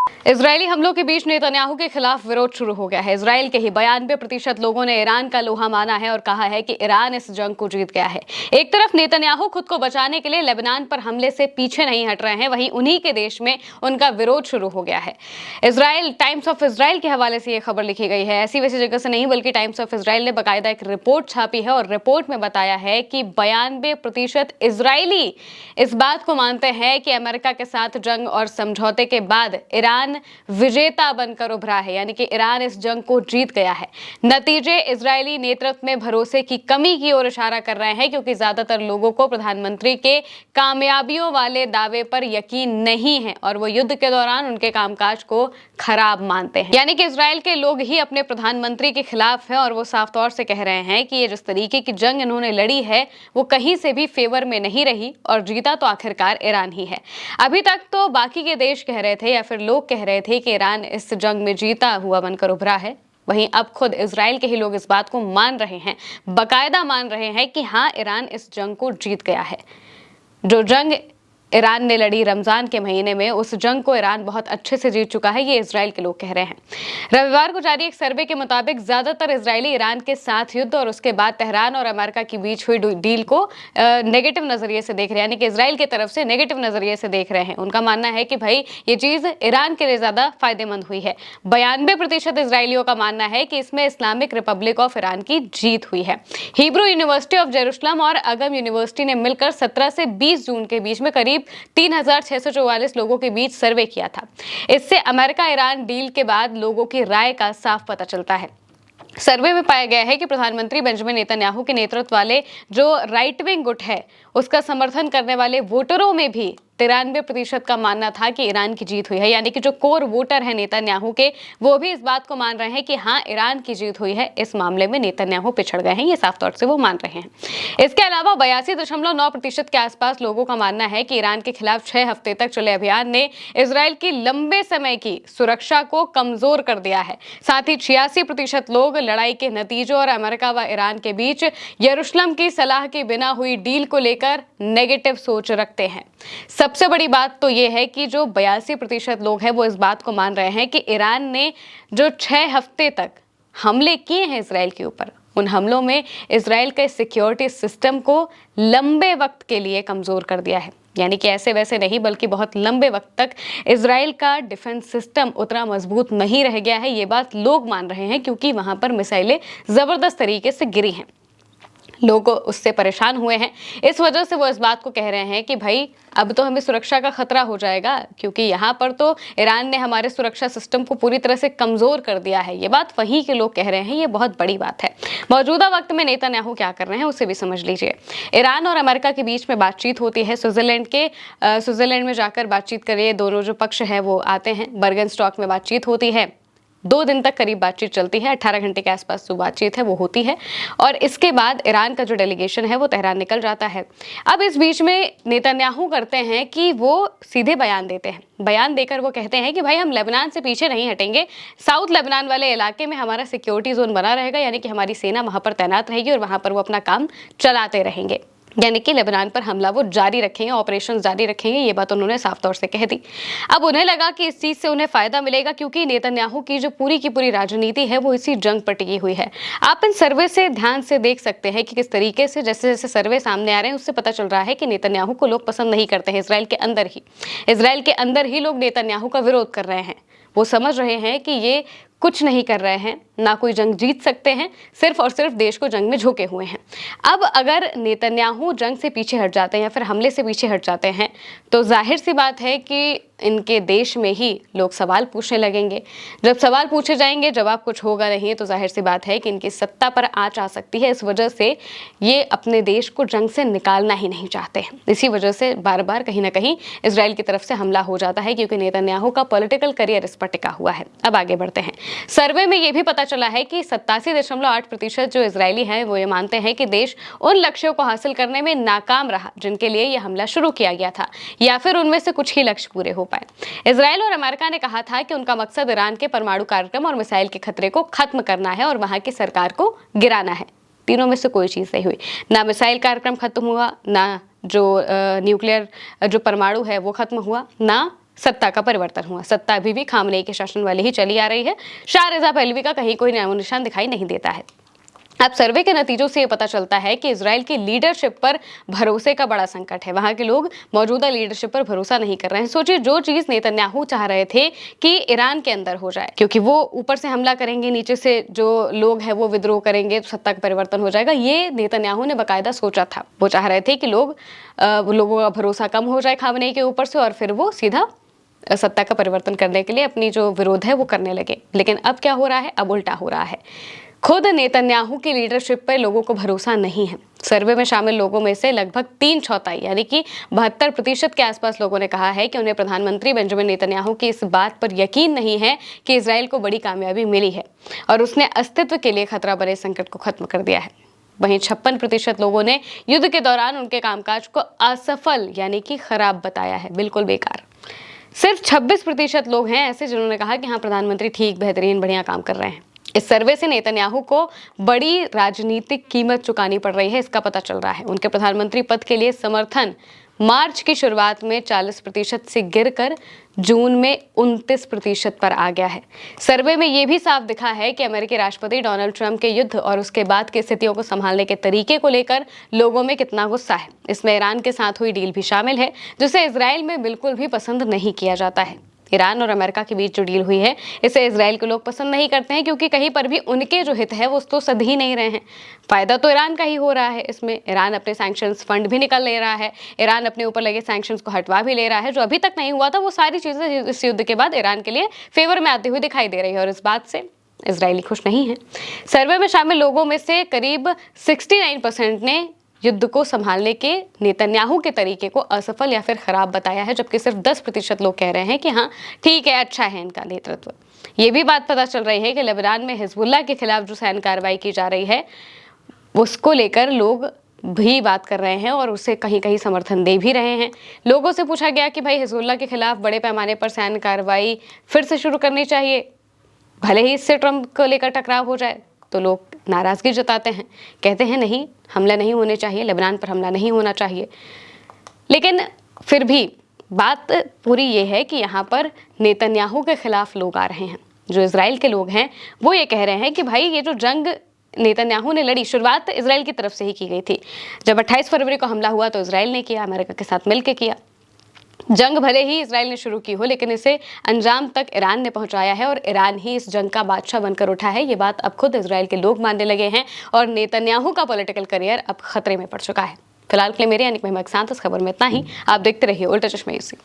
Israeli हमलों के बीच Netanyahu के खिलाफ विरोध शुरू हो गया है। इजरायल के ही 92% लोगों ने ईरान का लोहा माना है और कहा है कि ईरान इस जंग को जीत गया है। एक तरफ नेतन्याहू खुद को बचाने के लिए लेबनान पर हमले से पीछे नहीं हट रहे हैं, वहीं उन्हीं के देश में उनका विरोध शुरू हो गया है। इजरायल टाइम्स ऑफ इजरायल के हवाले से यह खबर लिखी गई है। ऐसी वैसी जगह से नहीं, बल्कि टाइम्स ऑफ इजरायल ने बाकायदा एक रिपोर्ट छापी है और रिपोर्ट में बताया है कि 92% इजरायली इस बात को मानते हैं कि अमेरिका के साथ जंग और समझौते के बाद ईरान विजेता बनकर उभरा है, यानी कि ईरान इस जंग को जीत गया है। नतीजे इजरायली नेतृत्व में भरोसे की कमी की ओर इशारा कर रहे हैं, क्योंकि ज्यादातर लोगों को प्रधानमंत्री के कामयाबियों वाले दावे पर यकीन नहीं है और वो युद्ध के दौरान उनके कामकाज को खराब मानते हैं। यानी कि इजरायल के लोग ही अपने प्रधानमंत्री के खिलाफ हैं और वो साफ तौर से कह रहे हैं कि ये जिस तरीके की जंग इन्होंने लड़ी है वो कहीं से भी फेवर में नहीं रही और जीता तो आखिरकार ईरान ही है। अभी तक तो बाकी के देश कह रहे थे या फिर लोग कह रहे थे कि ईरान इस जंग में जीता हुआ बनकर उभरा है, वहीं अब खुद इजरायल के ही लोग इस बात को मान रहे हैं, बाकायदा मान रहे हैं कि हाँ, ईरान इस जंग को जीत गया है। जो जंग ईरान ने लड़ी रमजान के महीने में, उस जंग को ईरान बहुत अच्छे से जीत चुका है, ये इजरायल के लोग कह रहे हैं। रविवार को जारी एक सर्वे के मुताबिक ज्यादातर इजरायली ईरान के साथ युद्ध और उसके बाद तेहरान और अमेरिका के बीच हुई डील को नेगेटिव नजरिए से देख रहे हैं, यानी कि इजरायल की तरफ से नेगेटिव नजरिए से देख रहे हैं। उनका मानना है कि भाई ये चीज ईरान के लिए ज्यादा फायदेमंद हुई है। 92% इजरायलियों का मानना है कि इसमें इस्लामिक रिपब्लिक ऑफ ईरान की जीत हुई है। हिब्रू यूनिवर्सिटी ऑफ जेरूसलम और अगम यूनिवर्सिटी ने मिलकर 17 से 20 जून के बीच में करीब 3644 लोगों के बीच सर्वे किया था। इससे अमेरिका ईरान डील के बाद लोगों की राय का साफ पता चलता है। सर्वे में पाया गया है कि प्रधानमंत्री बेंजामिन नेतन्याहू के नेतृत्व वाले जो राइट विंग गुट है, उसका समर्थन करने वाले वोटरों में भी 93% का मानना था कि ईरान की जीत हुई है, यानी कि जो कोर वोटर है नेतन्याहू के, वो भी इस बात को मान रहे हैं कि हाँ, ईरान की जीत हुई है। इस मामले में नेतन्याहू पिछड़ गए हैं, ये साफ तौर से वो मान रहे हैं। इसके अलावा 82.9% के आसपास लोगों का मानना है कि ईरान के खिलाफ 6 हफ्ते तक चले अभियान ने इजरायल की लंबे समय की सुरक्षा को कमजोर कर दिया है। साथ ही 86% लोग लड़ाई के नतीजों और अमेरिका व ईरान के बीच यरूशलेम की सलाह के बिना हुई डील को लेकर नेगेटिव सोच रखते हैं। सबसे बड़ी बात तो यह है कि जो 82% लोग हैं वो इस बात को मान रहे हैं कि ईरान ने जो 6 हफ्ते तक हमले किए हैं इजरायल के ऊपर, उन हमलों में इजरायल के सिक्योरिटी सिस्टम को लंबे वक्त के लिए कमजोर कर दिया है। यानी कि ऐसे वैसे नहीं, बल्कि बहुत लंबे वक्त तक इजरायल का डिफेंस सिस्टम उतना मजबूत नहीं रह गया है। ये बात लोग मान रहे हैं, क्योंकि वहां पर मिसाइलें जबरदस्त तरीके से गिरी हैं, लोग उससे परेशान हुए हैं। इस वजह से वो इस बात को कह रहे हैं कि भाई अब तो हमें सुरक्षा का खतरा हो जाएगा, क्योंकि यहाँ पर तो ईरान ने हमारे सुरक्षा सिस्टम को पूरी तरह से कमजोर कर दिया है। ये बात वहीं के लोग कह रहे हैं, ये बहुत बड़ी बात है। मौजूदा वक्त में नेतन्याहू क्या कर रहे हैं उसे भी समझ लीजिए। ईरान और अमेरिका के बीच में बातचीत होती है, स्विट्जरलैंड में जाकर बातचीत करिए, दोनों जो पक्ष है वो आते हैं, बर्गनस्टॉक में बातचीत होती है, 2 दिन तक करीब बातचीत चलती है, 18 घंटे के आसपास जो बातचीत है वो होती है और इसके बाद ईरान का जो डेलीगेशन है वो तेहरान निकल जाता है। अब इस बीच में नेतन्याहू करते हैं कि वो सीधे बयान देते हैं। बयान देकर वो कहते हैं कि भाई हम लेबनान से पीछे नहीं हटेंगे, साउथ लेबनान वाले इलाके में हमारा सिक्योरिटी जोन बना रहेगा, यानी कि हमारी सेना वहां पर तैनात रहेगी और वहां पर वो अपना काम चलाते रहेंगे, यानी कि लेबनान पर हमला वो जारी रखेंगे, ऑपरेशन जारी रखेंगे। ये बात उन्होंने साफ तौर से कह दी। अब उन्हें लगा कि इस चीज से उन्हें फायदा मिलेगा, क्योंकि नेतन्याहू की जो पूरी की पूरी राजनीति है वो इसी जंग पर टिकी हुई है। आप इन सर्वे से ध्यान से देख सकते हैं कि किस तरीके से जैसे जैसे सर्वे सामने आ रहे हैं उससे पता चल रहा है कि नेतन्याहू को लोग पसंद नहीं करते हैं। इजरायल के अंदर ही लोग नेतन्याहू का विरोध कर रहे हैं। वो समझ रहे हैं कि ये कुछ नहीं कर रहे हैं, ना कोई जंग जीत सकते हैं, सिर्फ और सिर्फ देश को जंग में झोंके हुए हैं। अब अगर नेतन्याहू जंग से पीछे हट जाते हैं या फिर हमले से पीछे हट जाते हैं तो जाहिर सी बात है कि इनके देश में ही लोग सवाल पूछने लगेंगे। जब सवाल पूछे जाएंगे, जवाब कुछ होगा नहीं, तो जाहिर सी बात है कि इनकी सत्ता पर आंच आ सकती है। इस वजह से ये अपने देश को जंग से निकालना ही नहीं चाहते हैं। इसी वजह से बार बार कहीं ना कहीं इजरायल की तरफ से हमला हो जाता है, क्योंकि नेतन्याहू का पॉलिटिकल करियर इस पर टिका हुआ है। अब आगे बढ़ते हैं। सर्वे में यह भी पता चला है कि 87.8% जो इजरायली हैं वो ये मानते हैं कि देश उन लक्ष्यों को हासिल करने में नाकाम रहा जिनके लिए यह हमला शुरू किया गया था, या फिर उनमें से कुछ ही लक्ष्य पूरे हो पाए। इजरायल और अमेरिका ने कहा था कि उनका मकसद ईरान के परमाणु कार्यक्रम और मिसाइल के खतरे को खत्म करना है और वहां की सरकार को गिराना है। तीनों में से कोई चीज नहीं हुई। ना मिसाइल कार्यक्रम खत्म हुआ, ना जो न्यूक्लियर जो परमाणु है वो खत्म हुआ, ना सत्ता का परिवर्तन हुआ। सत्ता अभी भी खामनेई के शासन वाली ही चली आ रही है। शाह रिजा पहलवी का कहीं कोई नामो निशान दिखाई नहीं देता है। अब सर्वे के नतीजों से ये पता चलता है कि इजराइल की लीडरशिप पर भरोसे का बड़ा संकट है। वहां के लोग मौजूदा लीडरशिप पर भरोसा नहीं कर रहे हैं। सोचिए, जो चीज नेतन्याहू चाह रहे थे कि ईरान के अंदर हो जाए, क्योंकि वो ऊपर से हमला करेंगे, नीचे से जो लोग हैं वो विद्रोह करेंगे, तो सत्ता का परिवर्तन हो जाएगा, ये नेतन्याहू ने बाकायदा सोचा था। वो चाह रहे थे कि लोगों का भरोसा कम हो जाए खामनेई के ऊपर से, और फिर वो सीधा सत्ता का परिवर्तन करने के लिए अपनी जो विरोध है वो करने लगे। लेकिन अब क्या हो रहा है? अब उल्टा हो रहा है। खुद नेतन्याहू की लीडरशिप पर लोगों को भरोसा नहीं है। सर्वे में शामिल लोगों में से लगभग 3/4 यानी कि 72% के आसपास लोगों ने कहा है कि उन्हें प्रधानमंत्री बेंजामिन नेतन्याहू की इस बात पर यकीन नहीं है कि इजराइल को बड़ी कामयाबी मिली है और उसने अस्तित्व के लिए खतरा बने संकट को खत्म कर दिया है। वहीं 56% लोगों ने युद्ध के दौरान उनके कामकाज को असफल यानी कि खराब बताया है, बिल्कुल बेकार। सिर्फ 26% लोग हैं ऐसे जिन्होंने कहा कि हाँ, प्रधानमंत्री ठीक, बेहतरीन, बढ़िया काम कर रहे हैं। इस सर्वे से नेतन्याहू को बड़ी राजनीतिक कीमत चुकानी पड़ रही है, इसका पता चल रहा है। उनके प्रधानमंत्री पद के लिए समर्थन मार्च की शुरुआत में 40% से गिरकर जून में 29% पर आ गया है। सर्वे में यह भी साफ दिखा है कि अमेरिकी राष्ट्रपति डोनाल्ड ट्रंप के युद्ध और उसके बाद की स्थितियों को संभालने के तरीके को लेकर लोगों में कितना गुस्सा है। इसमें ईरान के साथ हुई डील भी शामिल है, जिसे इजराइल में बिल्कुल भी पसंद नहीं किया जाता है। ईरान और अमेरिका के बीच जो डील हुई है, इसे इजराइल के लोग पसंद नहीं करते हैं, क्योंकि कहीं पर भी उनके जो हित है वो तो सध ही नहीं रहे हैं। फायदा तो ईरान का ही हो रहा है इसमें। ईरान अपने सैंक्शंस फंड भी निकल ले रहा है, ईरान अपने ऊपर लगे सैंक्शंस को हटवा भी ले रहा है। जो अभी तक नहीं हुआ था, वो सारी चीजें इस युद्ध के बाद ईरान के लिए फेवर में आती हुई दिखाई दे रही है, और इस बात से इजरायली खुश नहीं है। सर्वे में शामिल लोगों में से करीब 69% ने युद्ध को संभालने के नेतन्याहू के तरीके को असफल या फिर खराब बताया है, जबकि सिर्फ 10% लोग कह रहे हैं कि हाँ ठीक है, अच्छा है इनका नेतृत्व। ये भी बात पता चल रही है कि लेबनान में हिजबुल्लाह के खिलाफ जो सैन्य कार्रवाई की जा रही है, उसको लेकर लोग भी बात कर रहे हैं और उसे कहीं कहीं समर्थन दे भी रहे हैं। लोगों से पूछा गया कि भाई हिजबुल्लाह के खिलाफ बड़े पैमाने पर सैन्य कार्रवाई फिर से शुरू करनी चाहिए, भले ही इससे ट्रंप को लेकर टकराव हो जाए, तो लोग नाराजगी जताते हैं, कहते हैं नहीं, हमला नहीं होने चाहिए, लेबनान पर हमला नहीं होना चाहिए। लेकिन फिर भी बात पूरी ये है कि यहाँ पर नेतन्याहू के खिलाफ लोग आ रहे हैं। जो इजराइल के लोग हैं वो ये कह रहे हैं कि भाई ये जो जंग नेतन्याहू ने लड़ी, शुरुआत इजराइल की तरफ से ही की गई थी। जब 28 फरवरी को हमला हुआ तो इजराइल ने किया, अमेरिका के साथ मिलकर किया। जंग भले ही इजराइल ने शुरू की हो, लेकिन इसे अंजाम तक ईरान ने पहुंचाया है और ईरान ही इस जंग का बादशाह बनकर उठा है। ये बात अब खुद इजराइल के लोग मानने लगे हैं और नेतन्याहू का पॉलिटिकल करियर अब खतरे में पड़ चुका है। फिलहाल के लिए मेरे यानी महिमा के साथ इस खबर में इतना ही। आप देखते रहिए उल्टा चश्मा यूसी।